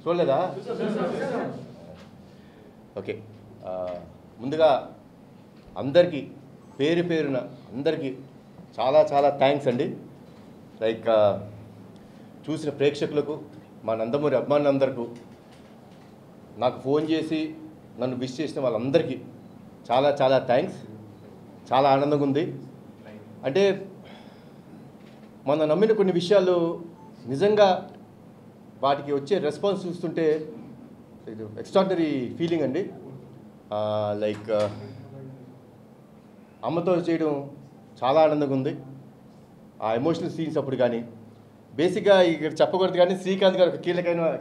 చూడలేదా? ఓకే, ముందుగా అందరికీ పేరు పేరున అందరికీ చాలా చాలా థ్యాంక్స్ అండి. లైక్ చూసిన ప్రేక్షకులకు, మా నందమూరి అభిమానులందరికీ, నాకు ఫోన్ చేసి నన్ను విష్ చేసిన వాళ్ళందరికీ చాలా చాలా థ్యాంక్స్. చాలా ఆనందంగా ఉంది. అంటే మనం నమ్మిన కొన్ని విషయాలు నిజంగా వాటికి వచ్చే రెస్పాన్స్ చూస్తుంటే ఇది ఎక్స్ట్రాడినరీ ఫీలింగ్ అండి. లైక్ అమ్మతో చేయడం చాలా ఆనందంగా ఉంది. ఆ ఎమోషనల్ సీన్స్ అప్పుడు కానీ, బేసిక్గా ఇక్కడ చెప్పకూడదు కానీ శ్రీకాంత్ గారు ఒక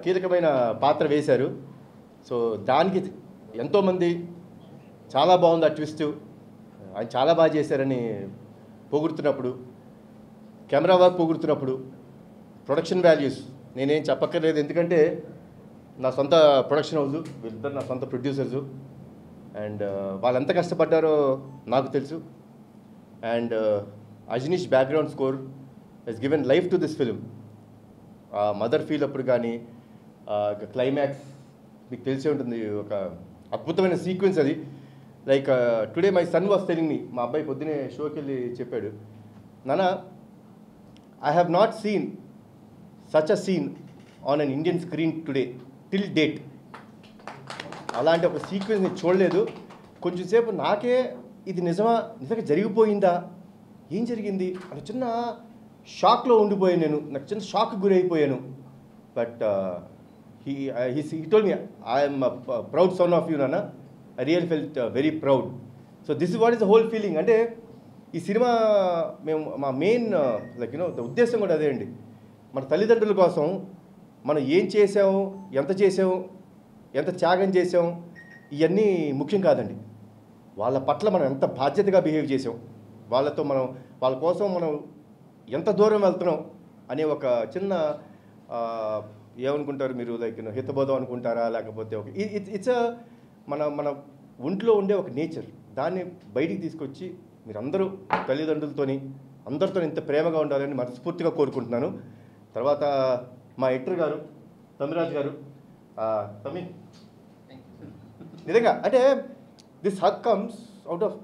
కీలకమైన పాత్ర వేశారు. సో దానికి ఎంతోమంది చాలా బాగుంది ఆ ట్విస్ట్, ఆయన చాలా బాగా చేశారని పొగుడుతున్నప్పుడు, కెమెరా వర్క్ పొగుడుతున్నప్పుడు, ప్రొడక్షన్ వాల్యూస్ నేనేం చెప్పక్కర్లేదు, ఎందుకంటే నా సొంత ప్రొడక్షన్ హౌస్, వీళ్ళిద్దరు నా సొంత ప్రొడ్యూసర్సు. అండ్ వాళ్ళు ఎంత కష్టపడ్డారో నాకు తెలుసు. And Ajaneesh background score he's given life to this film. Mother feel అప్పుడు కానీ క్లైమాక్స్ మీకు తెలిసే ఉంటుంది, ఒక అద్భుతమైన సీక్వెన్స్ అది. Like today my son was telling me, మా అబ్బాయి పొద్దునే షోకి వెళ్ళి చెప్పాడు, నాన్న I have not seen such a scene on an Indian screen today till date. అలాంటి ఒక సీక్వెన్స్ నేను చూడలేదు. కొంచెం సేపు నాకే ఇది నిజంగా జరిగిపోయిందా, ఏం జరిగింది అని చిన్న షాక్లో ఉండిపోయాను నేను. నాకు చిన్న షాక్ గురైపోయాను. But he told me, I am a proud son of you, Nana. I really felt very proud. So this is what is the whole feeling. అంటే ఈ సినిమా మేము మా మెయిన్ లైక్ ఉద్దేశం కూడా అదే అండి. మన తల్లిదండ్రుల కోసం మనం ఏం చేసాము, ఎంత చేసాము, ఎంత త్యాగం చేసాం, ఇవన్నీ ముఖ్యం కాదండి. వాళ్ళ పట్ల మనం ఎంత బాధ్యతగా బిహేవ్ చేసాం, వాళ్ళ కోసం మనం ఎంత దూరం వెళ్తున్నాం అనే ఒక చిన్న ఏమనుకుంటారు మీరు, లైక్ హితబోధం అనుకుంటారా, లేకపోతే ఒక ఇట్స్ మన ఒంట్లో ఉండే ఒక నేచర్, దాన్ని బయటికి తీసుకొచ్చి మీరందరూ తల్లిదండ్రులతోని అందరితో ఇంత ప్రేమగా ఉండాలని మనస్ఫూర్తిగా కోరుకుంటున్నాను. తర్వాత మా ఎడిటర్ గారు తమిరాజ్ గారు, తమి నిజంగా అంటే this hook comes out of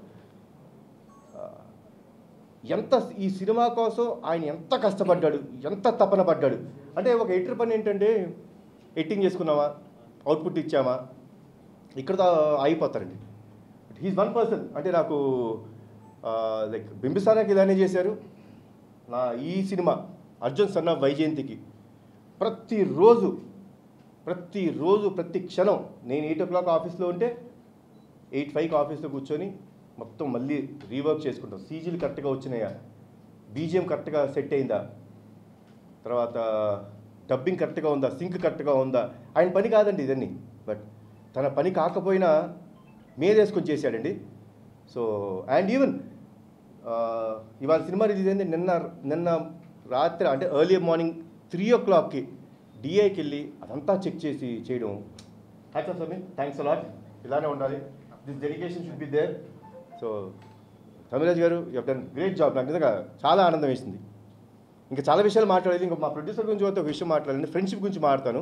ఎంత ఈ సినిమా కోసం ఆయన ఎంత కష్టపడ్డాడు, ఎంత తపన పడ్డాడు. అంటే ఒక ఎడిటర్ పని ఏంటంటే ఎడిటింగ్ చేసుకున్నామా, అవుట్పుట్ ఇచ్చామా, ఇక్కడతో ఆగిపోతారండి. He's one person. అంటే నాకు లైక్ బింబిసారాకి ఇలానే చేశారు. నా ఈ సినిమా అర్జున్ సన్ ఆఫ్ వైజయంతికి ప్రతిరోజు ప్రతి క్షణం నేను 8 o'clock ఆఫీస్లో ఉంటే 8:05 ఆఫీస్లో కూర్చొని మొత్తం మళ్ళీ రీవర్క్ చేసుకుంటాం. సీజీలు కరెక్ట్గా వచ్చినాయా, బీజిఎం కరెక్ట్గా సెట్ అయిందా, తర్వాత డబ్బింగ్ కరెక్ట్గా ఉందా, సింక్ కరెక్ట్గా ఉందా. ఆయన పని కాదండి ఇదన్నీ, బట్ తన పని కాకపోయినా మీదేసుకొని చేశాడండి. సో అండ్ ఈవెన్ ఇవాళ సినిమా రిలీజ్ అయింది నిన్న రాత్రి, అంటే ఎర్లీ మార్నింగ్ 3 o'clockకి డిఐకి వెళ్ళి అదంతా చెక్ చేసి చేయడం. Hats off sir, thanks a lot. ఇలానే ఉండాలి, this dedication should be there. So Tamiraj గారు, you have done great job. నాకు నిజంగా చాలా ఆనందం వేసింది. ఇంకా చాలా విషయాలు మాట్లాడేది. ఇంకా మా ప్రొడ్యూసర్ గురించి ఒక విషయం మాట్లాడాలి, ఫ్రెండ్షిప్ గురించి మాట్లాడతాను.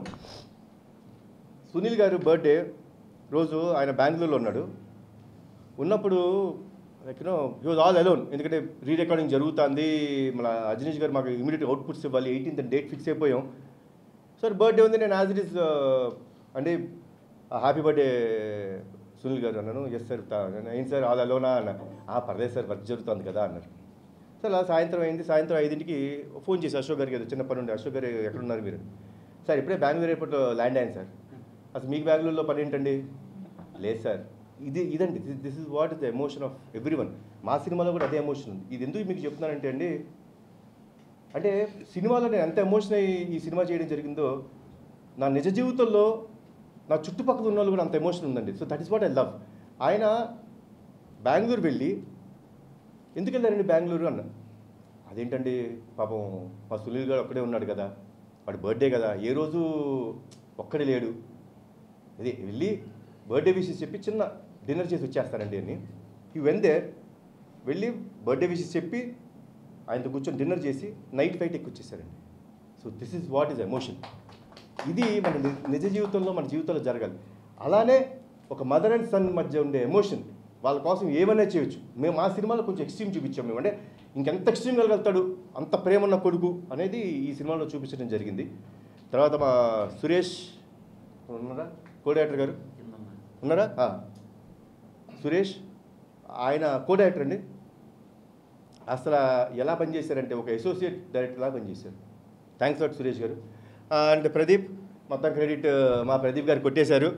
సునీల్ గారు బర్త్డే రోజు ఆయన బెంగళూరులో ఉన్నప్పుడు like he was all alone. ఎందుకంటే రీరికార్డింగ్ జరుగుతుంది, మన అజనీష్ గారు మాకు ఇమీడియట్ అవుట్పుట్స్ ఇవ్వాలి, 18th డేట్ ఫిక్స్ అయిపోయాం. సార్ బర్త్డే ఉంది, నేను యాజ్ ఇట్ ఈస్ అంటే హ్యాపీ బర్త్డే సునీల్ గారు అన్నాను. ఎస్ సార్, ఏంటి సార్ ఆల్ అలోనా అన్న. పర్లేదు సార్, వర్క్ జరుగుతుంది కదా అన్నారు. సార్ అలా సాయంత్రం అయింది. సాయంత్రం 5ంటికి ఫోన్ చేసి అశోక్ గారికి, ఏదో చిన్న పని ఉండే, అశోక్ గారు ఎక్కడున్నారు మీరు? సార్ ఇప్పుడే బెంగళూరు ఎయిర్పోర్ట్లో ల్యాండ్ అయ్యాను సార్. అసలు మీకు బెంగళూరులో పని ఏంటండి? లేదు సార్, ఇదండి this is what is the emotion of every one. మా సినిమాలో కూడా అదే ఎమోషన్ ఉంది. ఇది ఎందుకు మీకు చెప్తున్నానంటే అండి, అంటే సినిమాలో నేను ఎంత ఎమోషన్ అయ్యి ఈ సినిమా చేయడం జరిగిందో, నా నిజ జీవితంలో నా చుట్టుపక్కల ఉన్న వాళ్ళు కూడా అంత ఎమోషన్ ఉందండి. So that is what I love. ఆయన బెంగళూరు వెళ్ళి, ఎందుకు వెళ్ళారండి బెంగళూరు అన్న. అదేంటండి పాపం మా సునీల్ గారు ఒక్కడే ఉన్నాడు కదా, వాడు బర్త్డే కదా, ఏ రోజు ఒక్కడే లేడు, అదే వెళ్ళి బర్త్డే విషెస్ చెప్పి చిన్న డిన్నర్ చేసి వచ్చేస్తారండి అని. ఈ వెళ్ళి బర్త్డే విషెస్ చెప్పి ఆయనతో కూర్చొని డిన్నర్ చేసి నైట్ ఫ్లైట్ ఎక్కి వచ్చేసారండి. So this is what is emotion. ఇది మన నిజ జీవితంలో మన జీవితంలో జరగాలి. అలానే ఒక మదర్ అండ్ సన్ మధ్య ఉండే ఎమోషన్, వాళ్ళ కోసం ఏమైనా చేయొచ్చు. మేము మా సినిమాలో కొంచెం ఎక్స్ట్రీమ్ చూపించాం. మేము అంటే ఇంకెంత ఎక్స్ట్రీమ్ వెళ్ళగలుగుతాడు, అంత ప్రేమ ఉన్న కొడుకు అనేది ఈ సినిమాలో చూపించడం జరిగింది. తర్వాత మా సురేష్ ఉన్నారా, కో డైరెక్టర్ గారు ఉన్నారా? సురేష్ ఆయన కో డైరెక్టర్ అండి. అసలు ఎలా పనిచేశారంటే ఒక అసోసియేట్ డైరెక్టర్లా పనిచేశారు. థ్యాంక్స్ లాట్ సురేష్ గారు. అండ్ ప్రదీప్, మొత్తం క్రెడిట్ మా ప్రదీప్ గారు కొట్టేశారు.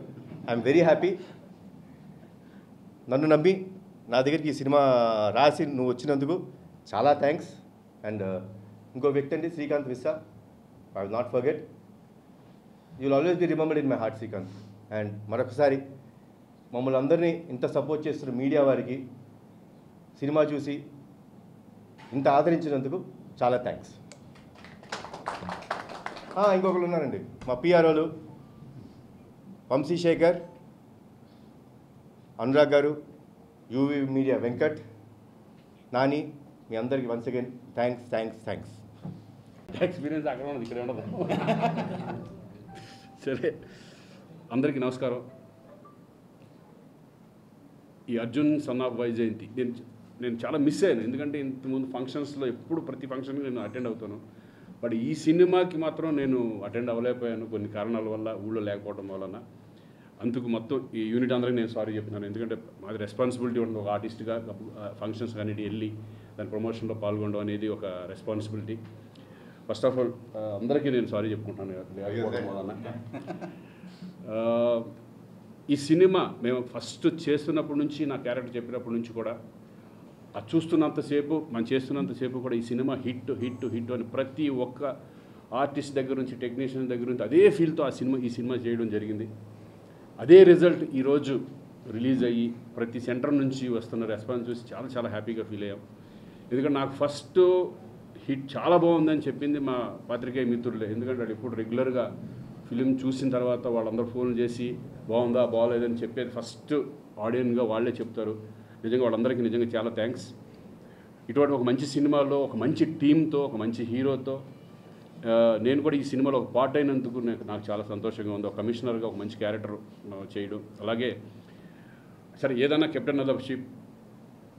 I'm very happy. నన్ను నమ్మి నా దగ్గరికి ఈ సినిమా రాసి నువ్వు వచ్చినందుకు చాలా థ్యాంక్స్. అండ్ ఇంకో వ్యక్తి అండి Srikanth Vissa, I will not forget. You will always be remembered in my heart Srikanth. And మరొకసారి మమ్మల్ని అందరినీ ఇంత సపోర్ట్ చేస్తున్న మీడియా వారికి, సినిమా చూసి ఇంత ఆదరించినందుకు చాలా థ్యాంక్స్. ఇంకొకరు ఉన్నారండి మా పిఆర్ఓలు, వంశీశేఖర్, అనురాగ్ గారు, యూవీ మీడియా వెంకట్, నాని, మీ అందరికీ once again thanks thanks thanks. Experience అక్కడ ఉండదు, ఇక్కడ ఉండదు. సరే, అందరికీ నమస్కారం. ఈ అర్జున్ సన్ ఆఫ్ వైజయంతి నేను చాలా మిస్ అయ్యాను. ఎందుకంటే ఇంతకుముందు ఫంక్షన్స్లో ఎప్పుడు ప్రతి ఫంక్షన్కి నేను అటెండ్ అవుతాను. బట్ ఈ సినిమాకి మాత్రం నేను అటెండ్ అవ్వలేకపోయాను కొన్ని కారణాల వల్ల, ఊళ్ళో లేకపోవడం వలన. అందుకు మొత్తం ఈ యూనిట్ అందరికీ నేను సారీ చెప్తున్నాను. ఎందుకంటే మాది రెస్పాన్సిబిలిటీ ఉంటుంది. ఒక ఆర్టిస్ట్గా ఫంక్షన్స్ కానీ వెళ్ళి దాని ప్రమోషన్లో పాల్గొనడం అనేది ఒక రెస్పాన్సిబిలిటీ. ఫస్ట్ ఆఫ్ ఆల్ అందరికీ నేను సారీ చెప్పుకుంటాను లేకపోవడం వలన. ఈ సినిమా మేము ఫస్ట్ చేస్తున్నప్పటి నుంచి, నా క్యారెక్టర్ చెప్పినప్పటి నుంచి కూడా అది చూస్తున్నంతసేపు, మనం చేస్తున్నంతసేపు కూడా ఈ సినిమా హిట్ హిట్ హిట్ అని ప్రతి ఒక్క ఆర్టిస్ట్ దగ్గర నుంచి, టెక్నీషియన్ దగ్గర నుంచి అదే ఫీల్తో ఈ సినిమా చేయడం జరిగింది. అదే రిజల్ట్ ఈరోజు రిలీజ్ అయ్యి ప్రతి సెంటర్ నుంచి వస్తున్న రెస్పాన్స్ చూసి చాలా చాలా హ్యాపీగా ఫీల్ అయ్యాం. ఎందుకంటే నాకు ఫస్ట్ హిట్ చాలా బాగుందని చెప్పింది మా పాత్రికేయ మిత్రులే. ఎందుకంటే వాళ్ళు ఇప్పుడు రెగ్యులర్గా ఫిలిం చూసిన తర్వాత వాళ్ళందరూ ఫోన్ చేసి బాగుందా బాగోలేదని చెప్పేది ఫస్ట్ ఆడియన్గా వాళ్ళే చెప్తారు. నిజంగా వాళ్ళందరికీ నిజంగా చాలా థ్యాంక్స్. ఇటువంటి ఒక మంచి సినిమాలో, ఒక మంచి టీంతో, ఒక మంచి హీరోతో నేను కూడా ఈ సినిమాలో ఒక పార్ట్ అయినందుకు నాకు చాలా సంతోషంగా ఉంది. ఒక కమిషనర్గా ఒక మంచి క్యారెక్టర్ చేయడం. అలాగే సరే, ఏదైనా captain of the ship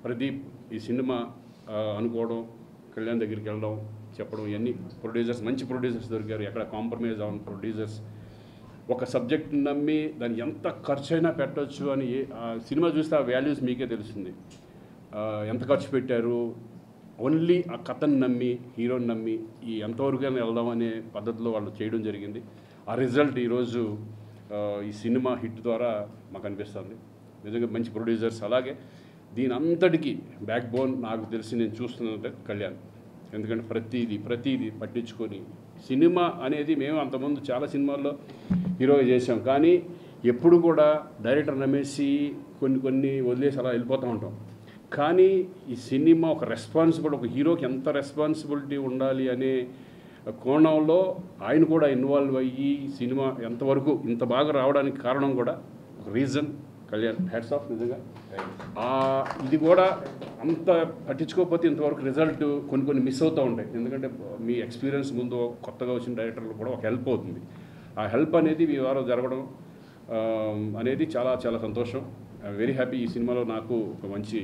Pradeep ఈ సినిమా అనుకోవడం, కళ్యాణ్ దగ్గరికి వెళ్ళడం, చెప్పడం, ఇవన్నీ ప్రొడ్యూసర్స్, మంచి ప్రొడ్యూసర్స్ దొరికారు. ఎక్కడ కాంప్రమైజ్ అవ్వని ప్రొడ్యూసర్స్. ఒక సబ్జెక్ట్ నమ్మి దాన్ని ఎంత ఖర్చు అయినా పెట్టవచ్చు అని సినిమా చూస్తే ఆ వాల్యూస్ మీకే తెలుస్తుంది. ఎంత ఖర్చు పెట్టారు, ఓన్లీ ఆ కథను నమ్మి, హీరోని నమ్మి ఈ ఎంతవరకైనా వెళ్దాం అనే పద్ధతిలో వాళ్ళు చేయడం జరిగింది. ఆ రిజల్ట్ ఈరోజు ఈ సినిమా హిట్ ద్వారా మాకు అనిపిస్తుంది. నిజంగా మంచి ప్రొడ్యూసర్స్. అలాగే దీని అంతటికీ బ్యాక్ బోన్ నాకు తెలిసి నేను చూస్తున్నది కళ్యాణ్. ఎందుకంటే ప్రతిదీ పట్టించుకొని సినిమా అనేది, మేము అంతకుముందు చాలా సినిమాల్లో హీరోగా చేసాం, కానీ ఎప్పుడు కూడా డైరెక్టర్ నమ్మేసి కొన్ని వదిలేసి అలా వెళ్ళిపోతూ ఉంటాం. కానీ ఈ సినిమా ఒక రెస్పాన్సిబుల్, ఒక హీరోకి ఎంత రెస్పాన్సిబిలిటీ ఉండాలి అనే కోణంలో ఆయన కూడా ఇన్వాల్వ్ అయ్యి సినిమా ఎంతవరకు ఇంత బాగా రావడానికి కారణం కూడా ఒక రీజన్ కళ్యాణ్. Hats off. నిజంగా ఇది కూడా అంత పట్టించుకోకపోతే ఇంతవరకు రిజల్ట్ కొన్ని మిస్ అవుతూ ఉంటాయి. ఎందుకంటే మీ ఎక్స్పీరియన్స్ ముందు కొత్తగా వచ్చిన డైరెక్టర్లు కూడా ఒక హెల్ప్ అవుతుంది. ఆ హెల్ప్ అనేది మీ వారు జరగడం అనేది చాలా చాలా సంతోషం. Very happy. ఈ సినిమాలో నాకు ఒక మంచి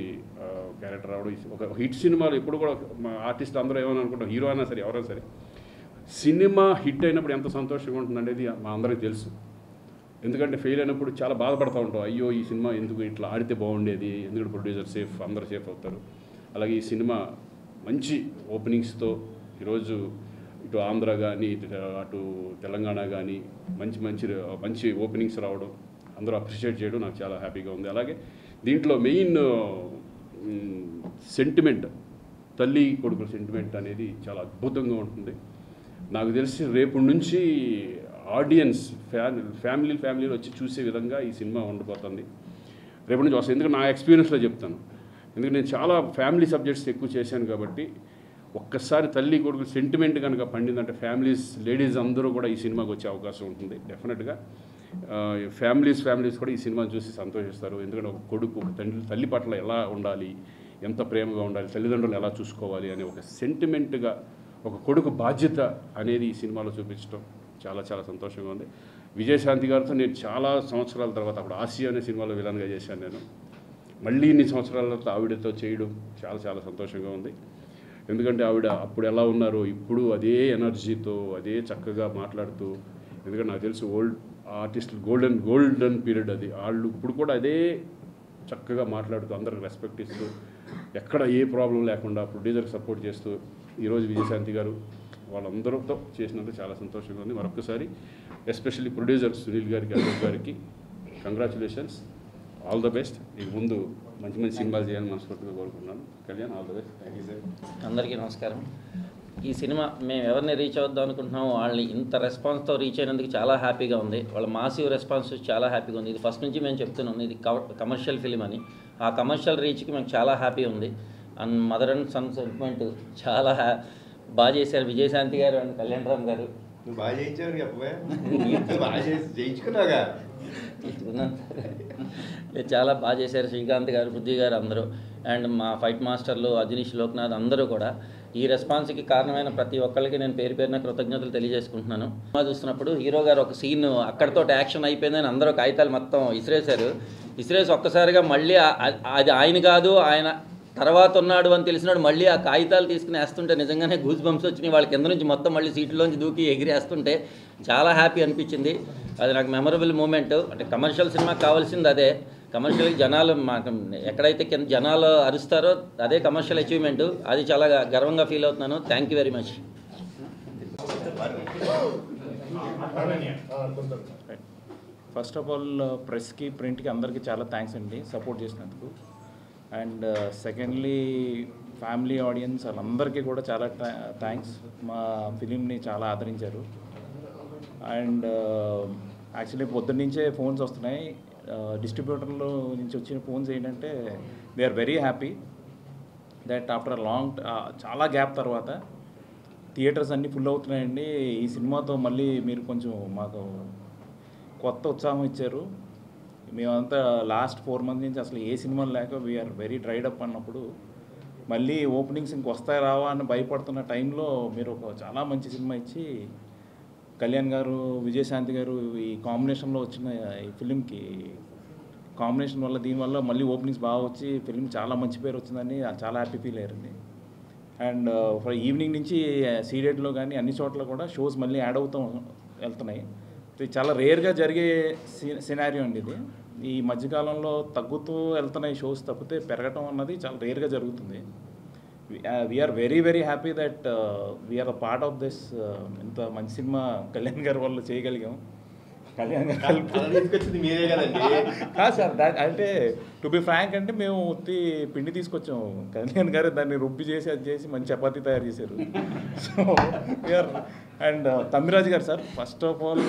క్యారెక్టర్ రావడం. ఒక హిట్ సినిమాలు ఎప్పుడు కూడా మా ఆర్టిస్ట్ అందరూ ఏమైనా అనుకుంటాం, హీరో అయినా సరే ఎవరైనా సరే, సినిమా హిట్ అయినప్పుడు ఎంత సంతోషంగా ఉంటుంది అనేది మా అందరికీ తెలుసు. ఎందుకంటే ఫెయిల్ అయినప్పుడు చాలా బాధపడుతూ ఉంటాం. అయ్యో ఈ సినిమా ఎందుకు ఇట్లా ఆడితే బాగుండేది, ఎందుకంటే ప్రొడ్యూసర్ సేఫ్, అందరూ సేఫ్ అవుతారు. అలాగే ఈ సినిమా మంచి ఓపెనింగ్స్తో ఈరోజు ఇటు ఆంధ్ర కానీ అటు తెలంగాణ కానీ మంచి ఓపెనింగ్స్ రావడం, అందరూ అప్రిషియేట్ చేయడం నాకు చాలా హ్యాపీగా ఉంది. అలాగే దీంట్లో మెయిన్ సెంటిమెంట్, తల్లి కొడుకుల సెంటిమెంట్ అనేది చాలా అద్భుతంగా ఉంటుంది. నాకు తెలిసి రేపు నుంచి ఆడియన్స్ ఫ్యామిలీలు వచ్చి చూసే విధంగా ఈ సినిమా ఉండబోతుంది. రేపు నుంచి వస్తుంది. ఎందుకంటే నా ఎక్స్పీరియన్స్లో చెప్తాను. ఎందుకంటే నేను చాలా ఫ్యామిలీ సబ్జెక్ట్స్ ఎక్కువ చేశాను కాబట్టి ఒక్కసారి తల్లి కొడుకు సెంటిమెంట్ కనుక పండిందంటే లేడీస్ అందరూ కూడా ఈ సినిమాకి వచ్చే అవకాశం ఉంటుంది డెఫినెట్గా. ఫ్యామిలీస్ కూడా ఈ సినిమాని చూసి సంతోషిస్తారు. ఎందుకంటే ఒక కొడుకు ఒక తల్లి పట్ల ఎలా ఉండాలి, ఎంత ప్రేమగా ఉండాలి, తల్లిదండ్రులు ఎలా చూసుకోవాలి అనే ఒక సెంటిమెంట్గా ఒక కొడుకు బాధ్యత అనేది ఈ సినిమాలో చూపించడం చాలా చాలా సంతోషంగా ఉంది. విజయశాంతి గారితో నేను చాలా సంవత్సరాల తర్వాత అప్పుడు ఆసియా అనే సినిమాలో విలన్గా చేశాను నేను. మళ్ళీ ఇన్ని సంవత్సరాల తర్వాత ఆవిడతో చేయడం చాలా చాలా సంతోషంగా ఉంది. ఎందుకంటే ఆవిడ అప్పుడు ఎలా ఉన్నారో ఇప్పుడు అదే ఎనర్జీతో అదే చక్కగా మాట్లాడుతూ, ఎందుకంటే నాకు తెలిసి ఓల్డ్ ఆర్టిస్టులు గోల్డెన్ పీరియడ్ అది. వాళ్ళు ఇప్పుడు కూడా అదే చక్కగా మాట్లాడుతూ అందరికి రెస్పెక్ట్ ఇస్తూ ఎక్కడ ఏ ప్రాబ్లం లేకుండా ప్రొడ్యూసర్కి సపోర్ట్ చేస్తూ ఈరోజు విజయశాంతి గారు వాళ్ళందరితో చేసినందుకు చాలా సంతోషంగా ఉంది. మరొకసారి ఎస్పెషల్లీ ప్రొడ్యూసర్ సునీల్ గారికి, అశోక్ గారికి కంగ్రాచులేషన్స్, ఆల్ ద బెస్ట్. ఇక ముందు మంచి మంచి సినిమాలు చేయాలని మనస్ఫూర్తిగా కోరుకుంటున్నాను. Kalyan, all the best. Thank you sir. అందరికీ నమస్కారం. ఈ సినిమా మేము ఎవరిని రీచ్ అవుద్దాం అనుకుంటున్నామో వాళ్ళని ఇంత రెస్పాన్స్తో రీచ్ అయినందుకు చాలా హ్యాపీగా ఉంది. వాళ్ళ మాసివ్ రెస్పాన్స్ చాలా హ్యాపీగా ఉంది. ఇది ఫస్ట్ నుంచి మేము చెప్తున్నాం, ఇది కమర్షియల్ ఫిలిం అని. ఆ కమర్షియల్ రీచ్కి మేము చాలా హ్యాపీ ఉంది. And mother and son sentiment చాలా బాగా చేశారు విజయశాంతి గారు అండ్ కళ్యాణ్ రామ్ గారు. నువ్వు బాగా చేయించావు చెప్పవే, బాగా చేయించుకున్నావుగా. చాలా బాగా చేశారు శ్రీకాంత్ గారు, పృథ్వీ గారు అందరూ. అండ్ మా ఫైట్ మాస్టర్లు అజనీష్, లోక్నాథ్ అందరూ కూడా ఈ రెస్పాన్స్కి కారణమైన ప్రతి ఒక్కరికి నేను పేరు పేరున కృతజ్ఞతలు తెలియజేసుకుంటున్నాను. సినిమా చూస్తున్నప్పుడు హీరో గారు ఒక సీన్ అక్కడితో యాక్షన్ అయిపోయిందని అందరూ కాగితాలు మొత్తం ఇసిరేసి ఒక్కసారిగా మళ్ళీ అది ఆయన కాదు, ఆయన తర్వాత ఉన్నాడు అని తెలిసినాడు మళ్ళీ ఆ కాగితాలు తీసుకుని వేస్తుంటే నిజంగానే గూస్ బంప్స్ వచ్చినాయి. వాళ్ళ కింద నుంచి మొత్తం మళ్ళీ సీట్లోంచి దూకి ఎగిరేస్తుంటే చాలా హ్యాపీ అనిపించింది. అది నాకు మెమరబుల్ మూమెంట్. అంటే కమర్షియల్ సినిమాకి కావాల్సింది అదే. కమర్షియల్కి జనాలు మాకు ఎక్కడైతే కింద జనాలు అరుస్తారో అదే కమర్షియల్ అచీవ్మెంట్. అది చాలా గర్వంగా ఫీల్ అవుతున్నాను. Thank you very much. First of all ప్రెస్కి, ప్రింట్కి అందరికీ చాలా థ్యాంక్స్ అండి సపోర్ట్ చేసినందుకు. అండ్ సెకండ్లీ ఫ్యామిలీ ఆడియన్స్ వాళ్ళందరికీ కూడా చాలా థ్యాంక్స్. మా ఫిలింని చాలా ఆదరించారు. అండ్ యాక్చువల్లీ పొద్దున్నుంచే ఫోన్స్ వస్తున్నాయి. డిస్ట్రిబ్యూటర్లో నుంచి వచ్చిన ఫోన్స్ ఏంటంటే they are very happy that after చాలా గ్యాప్ తర్వాత థియేటర్స్ అన్నీ ఫుల్ అవుతున్నాయండి. ఈ సినిమాతో మళ్ళీ మీరు కొంచెం మాకు కొత్త ఉత్సాహం ఇచ్చారు. మేమంతా లాస్ట్ 4 months నుంచి అసలు ఏ సినిమాలు లేక వీఆర్ వెరీ డ్రైడ్ అప్ అన్నప్పుడు మళ్ళీ ఓపెనింగ్స్ ఇంకొస్తాయి రావా అని భయపడుతున్న టైంలో మీరు ఒక చాలా మంచి సినిమా ఇచ్చి కళ్యాణ్ గారు, విజయశాంతి గారు ఈ కాంబినేషన్లో వచ్చిన ఈ ఫిలింకి కాంబినేషన్ వల్ల దీనివల్ల మళ్ళీ ఓపెనింగ్స్ బాగా వచ్చి ఫిలిం చాలా మంచి పేరు వచ్చిందని చాలా హ్యాపీ ఫీల్ అయ్యారండి. అండ్ ఫర్ ఈవినింగ్ నుంచి సీడెడ్లో కానీ అన్ని చోట్ల కూడా షోస్ మళ్ళీ యాడ్ అవుతూ వెళ్తున్నాయి. ఇది చాలా రేర్గా జరిగే సినారియో అండి. ఇది ఈ మధ్యకాలంలో తగ్గుతూ వెళ్తున్నాయి షోస్ తప్పితే పెరగటం అన్నది చాలా రేర్గా జరుగుతుంది. We are very very happy that we are a part of this. ఇంత మంచి సినిమా కళ్యాణ్ గారి వల్ల చేయగలిగాం. కళ్యాణ్ గారు కాదు సార్, అంటే టు బి ఫ్రాంక్ అంటే మేము పిండి తీసుకొచ్చాము, కళ్యాణ్ గారు దాన్ని రుబ్బి చేసి అది చేసి మంచి చపాతీ తయారు చేశారు. సో వీఆర్ అండ్ తమ్మిరాజు గారు sir, first of all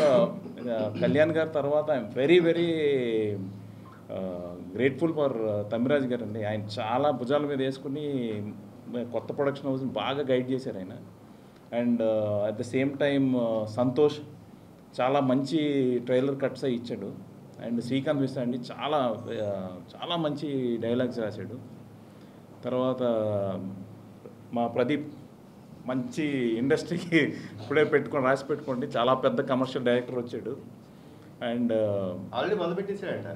Kalyan గారి తర్వాత I'm very very grateful for Tammiraju గారు అండి. ఆయన చాలా భుజాల మీద వేసుకుని కొత్త ప్రొడక్షన్ హౌస్ని బాగా గైడ్ చేశారు ఆయన. And at the same time Santosh చాలా మంచి ట్రైలర్ కట్స్ అవి ఇచ్చాడు. అండ్ శ్రీకాంత్ మిశ్రా అండి చాలా మంచి డైలాగ్స్ రాశాడు. తర్వాత మా ప్రదీప్ మంచి ఇండస్ట్రీకి ఇప్పుడే రాసి పెట్టుకోండి, చాలా పెద్ద కమర్షియల్ డైరెక్టర్ వచ్చాడు. అండ్ ఆల్రెడీ మొదలు పెట్టేసాడంట.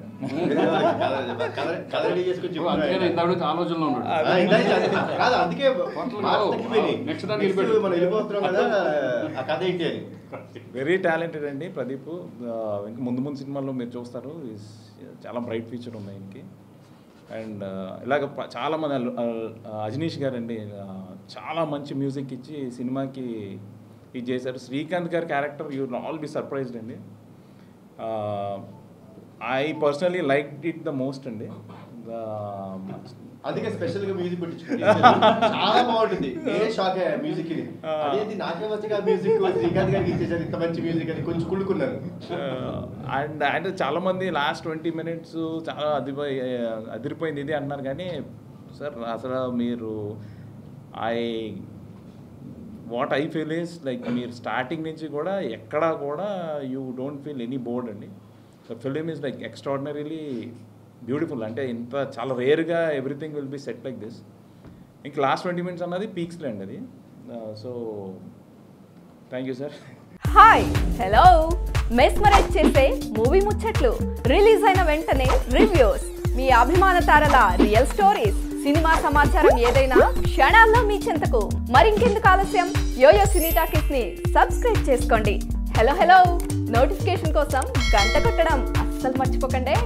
ఆలోచనలో ఉన్నాడు. అందుకే మనం వెళ్ళిపోతున్నాం కదా, ఆ కథ ఏంటి అని. వెరీ టాలెంటెడ్ అండి ప్రదీప్. ఇంకా ముందు సినిమాల్లో మీరు చూస్తారు, చాలా బ్రైట్ ఫ్యూచర్ ఉంది ఆయనకి. అండ్ ఇలాగ చాలామంది అజనీష్ గారు అండి చాలా మంచి మ్యూజిక్ ఇచ్చి సినిమాకి ఇది చేశారు. శ్రీకాంత్ గారి character you all be surprised అండి. I personally like it the most అండి. అందుకే స్పెషల్ గా మ్యూజిక్ పెట్టించుకుంది, చాలా బాగుంటుంది. నేనే షాక్ అయ్యా మ్యూజిక్ ని. అదేంటి నాకే వచ్చి మ్యూజిక్ శ్రీకాంత్ గారికి ఇచ్చేసారు ఇంత మంచి మ్యూజిక్ అని కొంచెం కుళ్ళుకున్నాను. అండ్ చాలా మంది లాస్ట్ 20 minutes చాలా అదిరిపోయింది ఇది అంటున్నారు. కానీ సార్ అసలు మీరు what I feel is like మీరు స్టార్టింగ్ నుంచి కూడా ఎక్కడా కూడా you don't feel any bored అండి. The film is like extraordinarily beautiful. అంటే ఇంత చాలా రేర్గా everything will be set like this. ఇంక లాస్ట్ 20 minutes అన్నది పీక్స్లో అండి అది. So thank you sir. Hi hello mesmerise చేసే మూవీ ముచ్చట్లు, రిలీజ్ అయిన వెంటనే రివ్యూస్, మీ అభిమాన తారల రియల్ స్టోరీస్, సినిమా సమాచారం ఏదైనా క్షణాల్లో మీ చెంతకు. మరింకెందుకు ఆలస్యం, యోయో సినీ టాకీస్ ని సబ్స్క్రైబ్ చేసుకోండి. హలో నోటిఫికేషన్ కోసం గంట కొట్టడం అస్సలు మర్చిపోకండి.